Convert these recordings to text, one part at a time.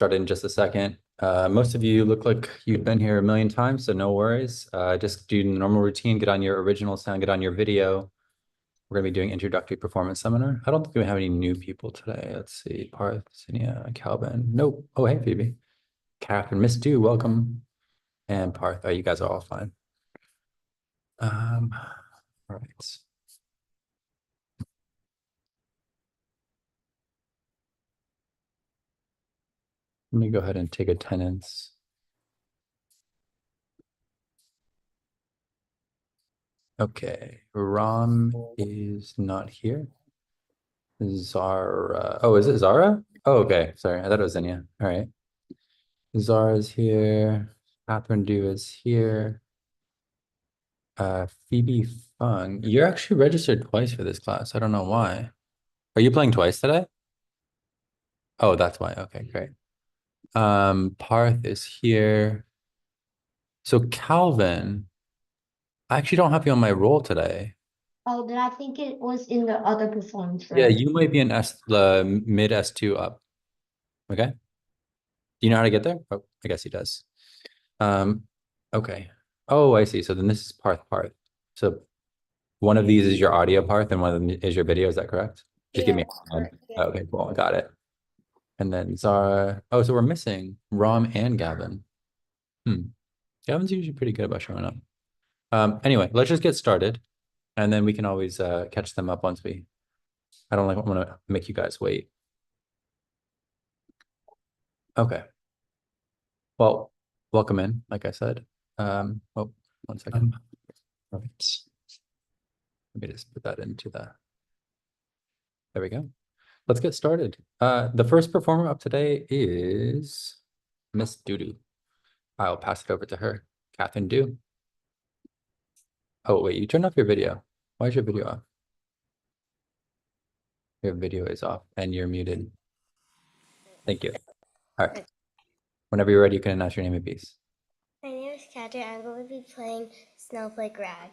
Start in just a second. Most of you look like you've been here a million times, so no worries. Just do the normal routine, get on your original sound, get on your video. We're going to be doing introductory performance seminar. I don't think we have any new people today. Let's see. Parth, Sinia, Calvin. Nope. Oh, hey, Phoebe. Catherine, Miss Do, welcome. And Parth. Oh, you guys are all fine. All right. Let me go ahead and take attendance. Okay, Ram is not here. Zara. Oh, is it Zara? Oh, okay. Sorry, I thought it was Zinnia. All right. Zara's here. Catherine Du is here. Phoebe Fung. You're actually registered twice for this class. I don't know why. Are you playing twice today? Oh, that's why. Okay, great. Parth is here. So Calvin, I actually don't have you on my roll today. Oh, then I think it was in the other performance, Yeah, right? you might be in mid S2 up. Okay. Do you know how to get there? Oh, I guess he does. Um, okay. Oh, I see. So then this is Parth. So one of these is your audio Parth and one of them is your video. Is that correct? Just give Yeah, me that's a hand. correct. Yeah. Okay, cool. I got it. And then Zara. Oh, so we're missing Rom and Gavin. Hmm. Gavin's usually pretty good about showing up. Anyway, let's just get started and then we can always catch them up once we I don't like want to make you guys wait. Okay. Well, welcome in, like I said. Oh, 1 second. All right. Let me just put that into the there we go. Let's get started. The first performer up today is Miss Dudu. I'll pass it over to her. Catherine Du. Oh, wait, you turned off your video. Why is your video off? Your video is off and you're muted. Thank you. All right. Whenever you're ready, you can announce your name and piece. My name is Katja. I'm going to be playing Snowflake Rag.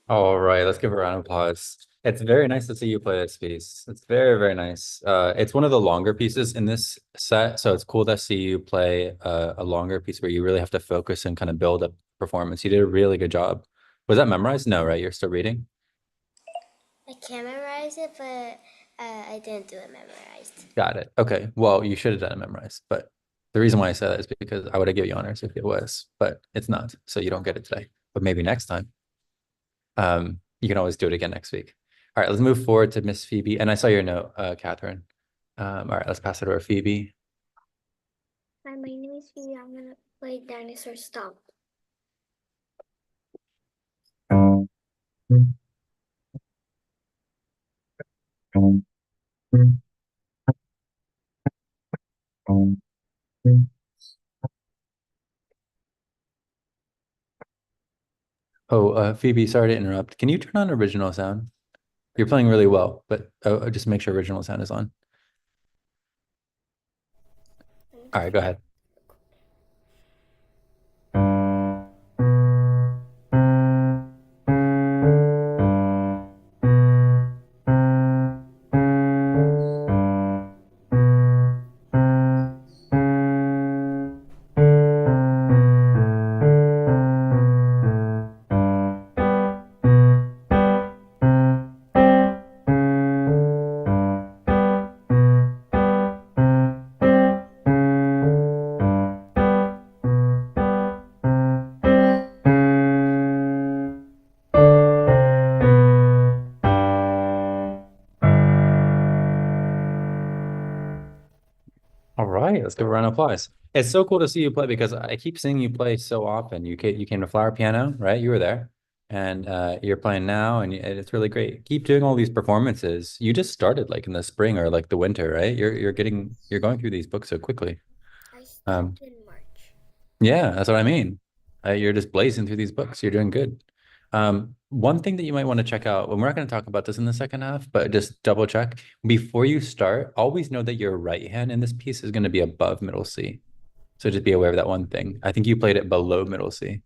All right, let's give a round of applause. It's very nice to see you play this piece. It's very, very nice. It's one of the longer pieces in this set, so it's cool to see you play a longer piece where you really have to focus and kind of build a performance. You did a really good job. Was that memorized? No, right? You're still reading? I can memorize it, but I didn't do it memorized. Got it. Okay. Well, you should have done it memorized, but the reason why I said that is because I would have given you honors if it was, but it's not, so you don't get it today. But maybe next time. You can always do it again next week. All right, let's move forward to Miss Phoebe. And I saw your note, Catherine. All right, let's pass it over to Phoebe. Hi, my name is Phoebe. I'm going to play Dinosaur Stomp. Oh, Phoebe, sorry to interrupt. Can you turn on original sound? You're playing really well, but just make sure original sound is on. All right, go ahead. All right, let's give a round of applause. It's so cool to see you play because I keep seeing you play so often. You came to Flower Piano, right? You were there, and you're playing now, and it's really great. Keep doing all these performances. You just started like in the spring or like the winter, right? You're going through these books so quickly. I Um, stopped in March. yeah, that's what I mean. You're just blazing through these books. You're doing good. One thing that you might want to check out, and we're not going to talk about this in the second half, but just double check before you start. Always know that your right hand in this piece is going to be above middle C. So just be aware of that one thing. I think you played it below middle C.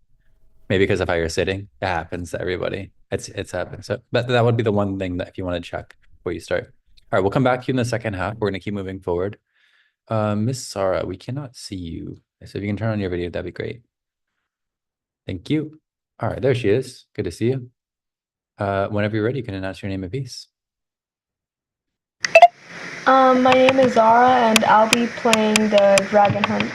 Maybe because of how you're sitting. It happens to everybody. It's happened. So, but that would be the one thing that if you want to check before you start. All right, we'll come back to you in the second half. We're going to keep moving forward. Miss Sarah, we cannot see you. So if you can turn on your video, that'd be great. Thank you. All right, there she is. Good to see you. Whenever you're ready, you can announce your name and piece. My name is Zara, and I'll be playing the Dragon Hunt.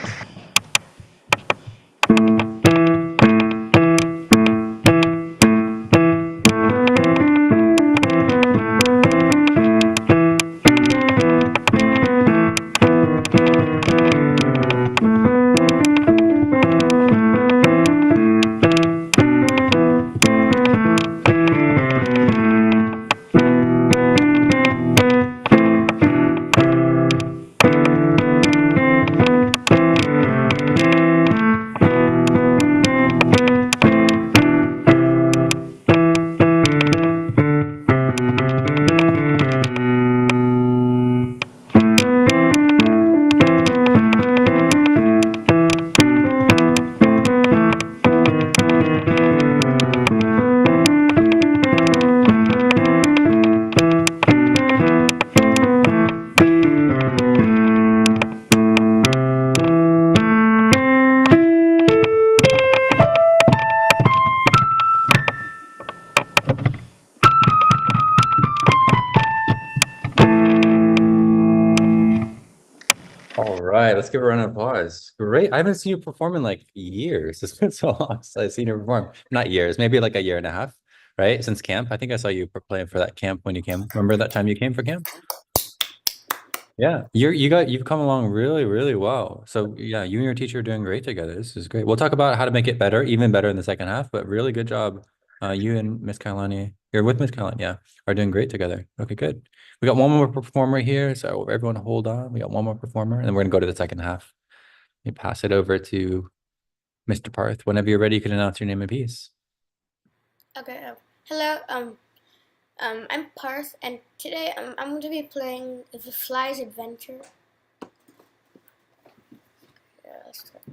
All right, let's give a round of applause. Great. I haven't seen you perform in like years. It's been so long since I've seen you perform. Not years, maybe like a year and a half, right? Since camp. I think I saw you playing for that camp when you came. Remember that time you came for camp? Yeah, you've come along really, really well. So yeah, you and your teacher are doing great together. This is great. We'll talk about how to make it better, even better in the second half, but really good job. You and Miss Kailani, you're with Miss Kailani, yeah, are doing great together. Okay, good. We got one more performer here, so everyone hold on. We got one more performer, and then we're gonna go to the second half. Let me pass it over to Mr. Parth. Whenever you're ready, you can announce your name and piece. Okay. Hello. I'm Parth, and today I'm going to be playing The Fly's Adventure. Yeah, let's start.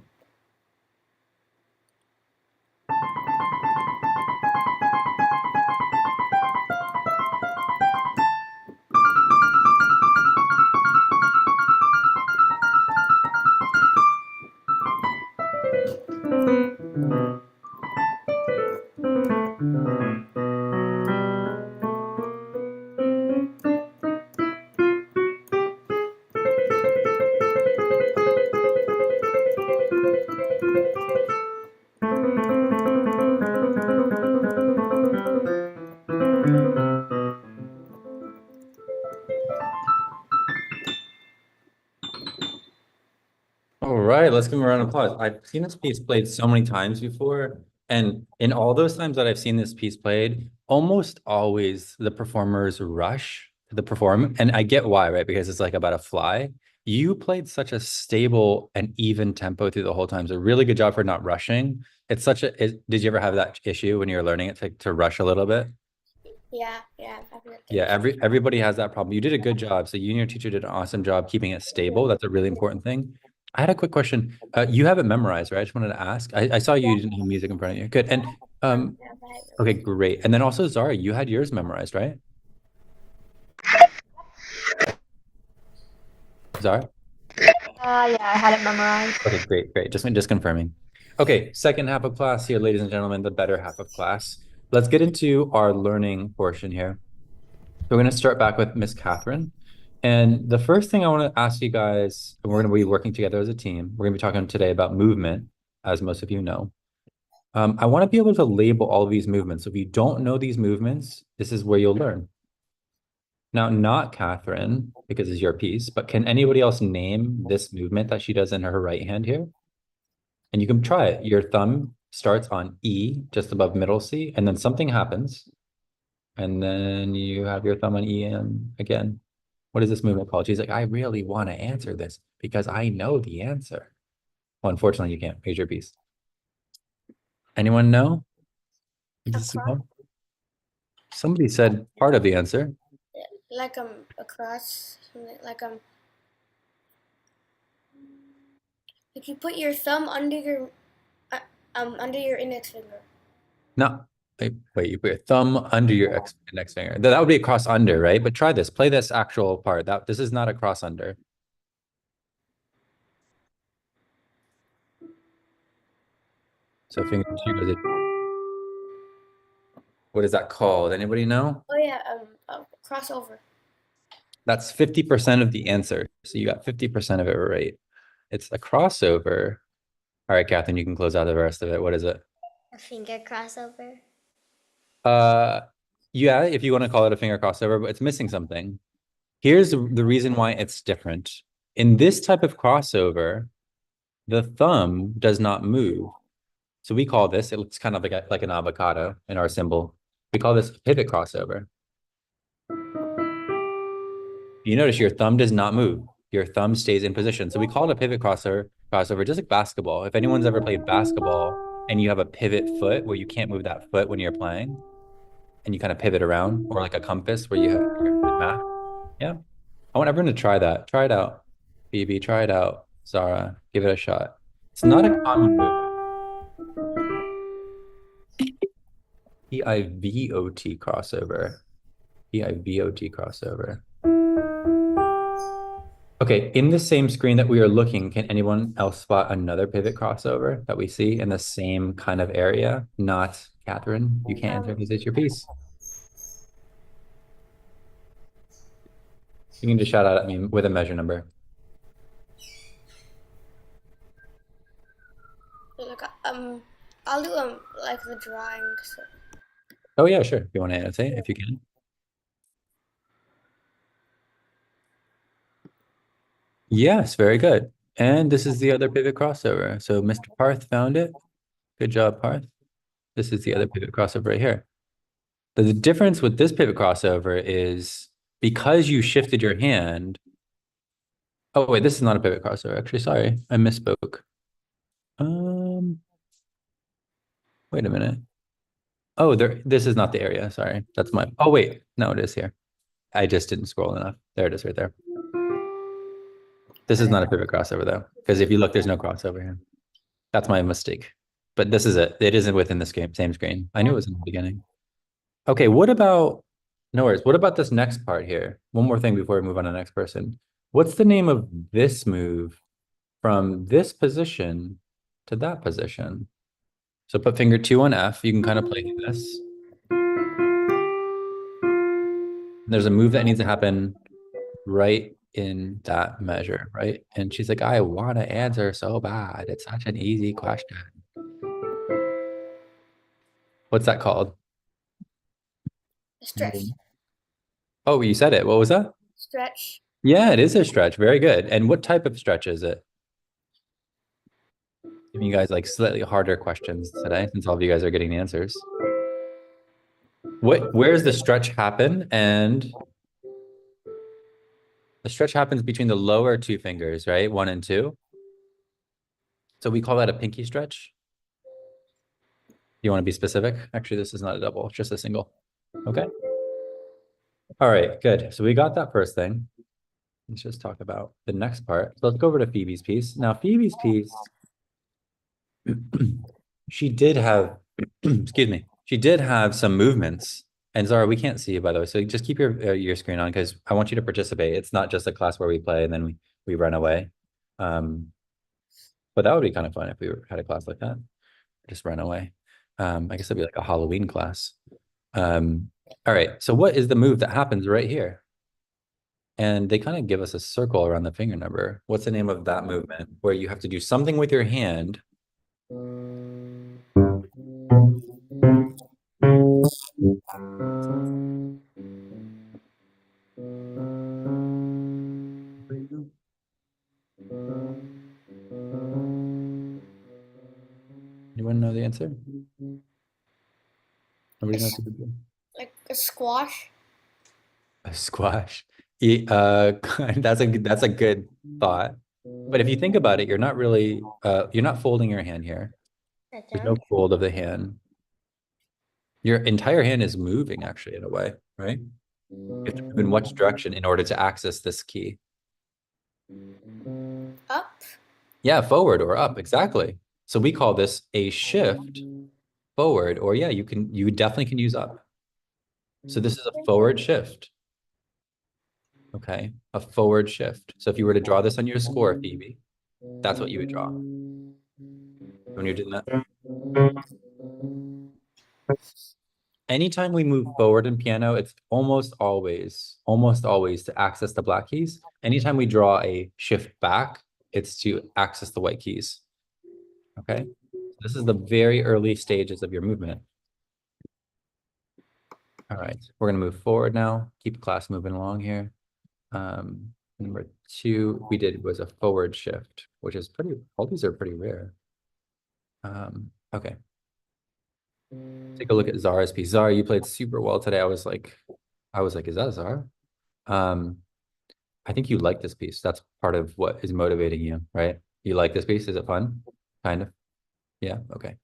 All right, let's give him a round of applause. I've seen this piece played so many times before, and in all those times that I've seen this piece played, almost always the performers rush to the perform, and I get why, right? Because it's like about a fly. You played such a stable and even tempo through the whole time, so really good job for not rushing. It's such a. Did you ever have that issue when you were learning it to rush a little bit? Yeah, I've heard Yeah, that. everybody has that problem. You did a good job. So you and your teacher did an awesome job keeping it stable. That's a really important thing. I had a quick question. You have it memorized, right? I just wanted to ask. I saw you didn't have music in front of you. Good. And Yeah, okay, great. And then also Zara, you had yours memorized, right? Zara? Yeah, I had it memorized. Okay, great. Just confirming. Okay, second half of class here, ladies and gentlemen, the better half of class. Let's get into our learning portion here. We're going to start back with Miss Catherine. And the first thing I want to ask you guys, and we're going to be working together as a team. We're going to be talking today about movement, as most of you know. I want to be able to label all of these movements. So if you don't know these movements, this is where you'll learn. Now, not Catherine, because it's your piece, but can anybody else name this movement that she does in her right hand here? And you can try it. Your thumb starts on E, just above middle C, and then something happens. And then you have your thumb on E and again. What is this movement called? She's like, I really want to answer this because I know the answer. Well, unfortunately, you can't. Here's your piece. Anyone know? Across, Somebody said part of the answer. like across, like you put your thumb under your index finger. No. Wait, you put your thumb under your index finger. That would be a cross under, right? But try this. Play this actual part. This is not a cross under. So finger two is what is that called? Anybody know? Oh yeah, crossover. That's 50% of the answer. So you got 50% of it right. It's a crossover. All right, Catherine, you can close out the rest of it. What is it? A finger crossover. Yeah, if you want to call it a finger crossover, but it's missing something. Here's the reason why it's different. In this type of crossover, the thumb does not move. So we call this, it looks kind of like an avocado in our symbol. We call this a pivot crossover. You notice your thumb does not move. Your thumb stays in position. So we call it a pivot crossover, just like basketball. If anyone's ever played basketball and you have a pivot foot where you can't move that foot when you're playing and you kind of pivot around, or like a compass where you have your map. Yeah. I want everyone to try that. Try it out. BB, try it out. Zara, give it a shot. It's not a common movement. PIVOT crossover. PIVOT crossover. Okay, in the same screen that we are looking, can anyone else spot another pivot crossover that we see in the same kind of area? Not Catherine. You can't answer because it's your piece. You can just shout out at me with a measure number. Like I'll do like the drawing. So. Oh yeah, sure. If you want to annotate, if you can. Yes, very good. And this is the other pivot crossover. So Mr. Parth found it. Good job, Parth. This is the other pivot crossover right here. The difference with this pivot crossover is because you shifted your hand. Oh, wait, this is not a pivot crossover. Actually, sorry, I misspoke. Wait a minute. Oh, this is not the area. Sorry. That's my, oh, wait. No, it is here. I just didn't scroll enough. There it is right there. This is not a pivot crossover though, because if you look, there's no crossover here. That's my mistake. But this is it. It isn't within the same screen. I knew it was in the beginning. Okay, what about, no worries. What about this next part here? One more thing before we move on to the next person. What's the name of this move from this position to that position? So put finger two on F. You can kind of play this. There's a move that needs to happen right in that measure, right? And she's like, I want to answer so bad. It's such an easy question. What's that called? Stretch. Oh, you said it. What was that? Stretch. Yeah, it is a stretch. Very good. And what type of stretch is it? Giving you guys like slightly harder questions today, since all of you guys are getting the answers. Where's the stretch happen? And the stretch happens between the lower two fingers, right? 1 and 2. So we call that a pinky stretch. You want to be specific? Actually, this is not a double, it's just a single. Okay. All right, good. So we got that first thing. Let's just talk about the next part. So let's go over to Phoebe's piece. Now, Phoebe's piece, she did have, excuse me, she did have some movements. And Zara, we can't see you, by the way. So just keep your screen on because I want you to participate. It's not just a class where we play and then we run away. But that would be kind of fun if we had a class like that. Just run away. I guess it'd be like a Halloween class. All right. So what is the move that happens right here? And they kind of give us a circle around the finger number. What's the name of that movement where you have to do something with your hand? Anyone know the answer? Nobody knows what to do. Like a squash. A squash. That's a good thought. But if you think about it, you're not really you're not folding your hand here. There's no fold of the hand. Your entire hand is moving actually in a way, right? You have to move in which direction in order to access this key? Up. Yeah, forward or up, exactly. So we call this a shift forward, or yeah, you definitely can use up. So this is a forward shift. Okay, a forward shift. So if you were to draw this on your score, Phoebe, that's what you would draw when you're doing that. Anytime we move forward in piano, it's almost always to access the black keys. Anytime we draw a shift back, it's to access the white keys. Okay, this is the very early stages of your movement. All right, we're gonna move forward now. Keep class moving along here. Number 2 we did was a forward shift, which is all these are pretty rare. Okay. Take a look at Zara's piece. Zara, you played super well today. I was like, is that Zara? I think you like this piece. That's part of what is motivating you, right? You like this piece? Is it fun? Kind of. Yeah, okay.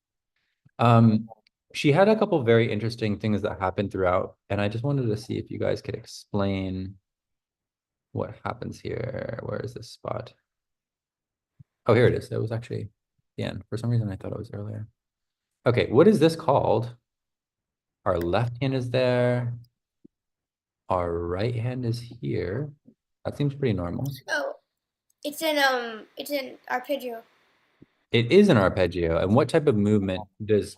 She had a couple very interesting things that happened throughout, and I just wanted to see if you guys could explain what happens here. Where is this spot? Oh, here it is. It was actually the end. For some reason, I thought it was earlier. Okay, what is this called? Our left hand is there. Our right hand is here. That seems pretty normal. Oh, it's in arpeggio. It is an arpeggio. And what type of movement does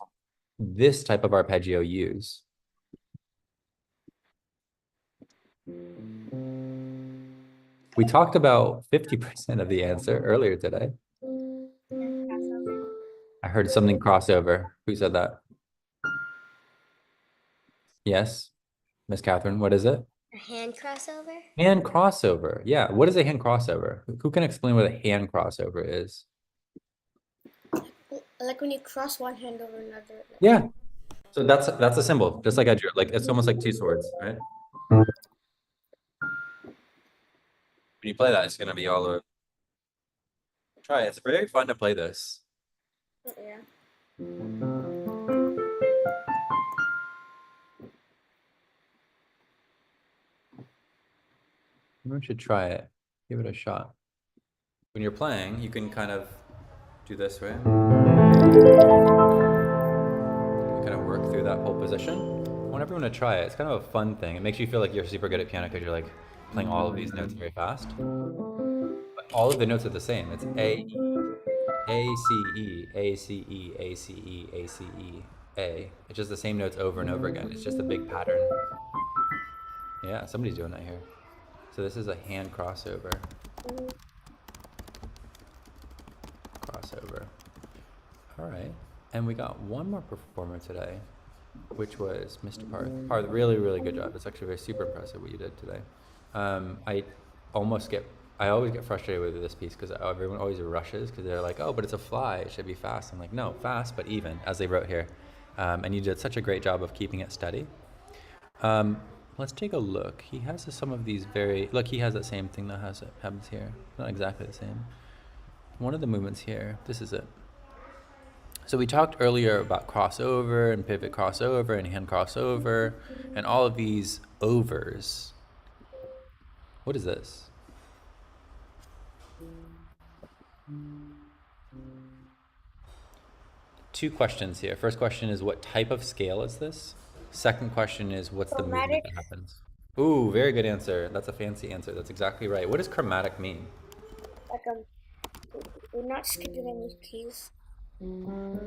this type of arpeggio use? We talked about 50% of the answer earlier today. I heard something crossover. Who said that? Yes, Miss Catherine, what is it? A hand crossover? Hand crossover. Yeah, what is a hand crossover? Who can explain what a hand crossover is? Like when you cross one hand over another. Yeah. So that's a symbol, just like I drew. Like it's almost like two swords, right? When you play that, it's gonna be all over. Try it. It's very fun to play this. Yeah. Everyone should try it. Give it a shot. When you're playing, you can kind of do this, right? You kind of work through that whole position. I want everyone to try it. It's kind of a fun thing. It makes you feel like you're super good at piano because you're like playing all of these notes very fast. But all of the notes are the same. It's A, E, A, C, E, A, C, E, A, C, E, A, C, E, A. It's just the same notes over and over again. It's just a big pattern. Yeah, somebody's doing that here. So this is a hand crossover. Crossover. All right. And we got one more performer today, which was Mr. Parth. Parth, really, really good job. It's actually very super impressive what you did today. I always get frustrated with this piece because everyone always rushes because they're like, oh, but it's a fly. It should be fast. I'm like, no, fast, but even, as they wrote here. And you did such a great job of keeping it steady. Let's take a look. He has some of these look, he has that same thing that happens here. Not exactly the same. One of the movements here, this is it. So we talked earlier about crossover and pivot crossover and hand crossover, and all of these overs. What is this? Two questions here. First question is, what type of scale is this? Second question is, what's the movement Chromatic. that happens? Ooh, very good answer. That's a fancy answer. That's exactly right. What does chromatic mean? Like you're not skipping any keys.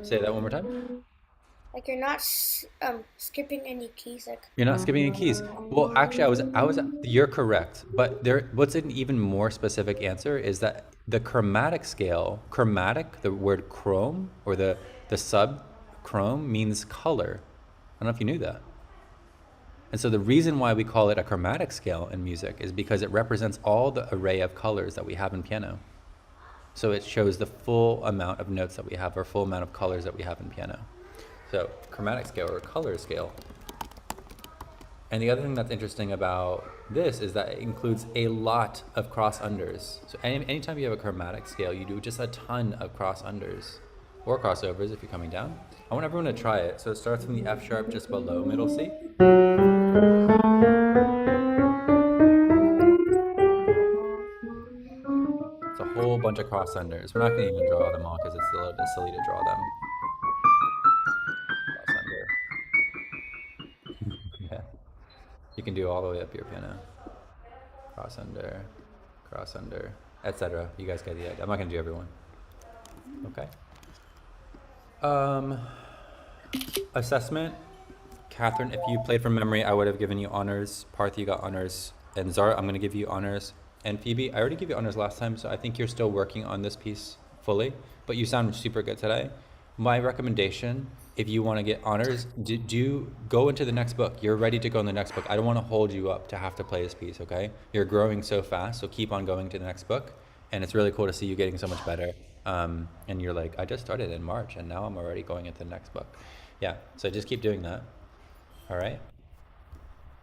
Say that one more time. Like you're not skipping any keys. Like You're not skipping any keys. Well, actually, you're correct. But what's an even more specific answer is that the chromatic scale, chromatic, the word chrome or the sub chrome means color. I don't know if you knew that. And so the reason why we call it a chromatic scale in music is because it represents all the array of colors that we have in piano. So it shows the full amount of notes that we have, or full amount of colors that we have in piano. So chromatic scale or color scale. And the other thing that's interesting about this is that it includes a lot of cross unders. So anytime you have a chromatic scale, you do just a ton of cross unders or crossovers if you're coming down. I want everyone to try it. So it starts from the F sharp just below middle C. It's a whole bunch of cross unders. We're not going to even draw them all because it's a little bit silly to draw them. Cross under. Yeah. You can do all the way up your piano. Cross under, etc. You guys get the idea. I'm not going to do everyone. Okay. Assessment. Catherine, if you played from memory, I would have given you honors. Parth, you got honors. And Zara, I'm going to give you honors. And Phoebe, I already gave you honors last time, so I think you're still working on this piece fully. But you sound super good today. My recommendation, if you want to get honors, do go into the next book. You're ready to go in the next book. I don't want to hold you up to have to play this piece, okay? You're growing so fast, so keep on going to the next book. And it's really cool to see you getting so much better. And you're like, I just started in March, and now I'm already going into the next book. Yeah, so just keep doing that. All right.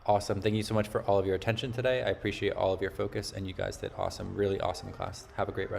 Awesome. Thank you so much for all of your attention today. I appreciate all of your focus, and you guys did awesome. Really awesome class. Have a great rest.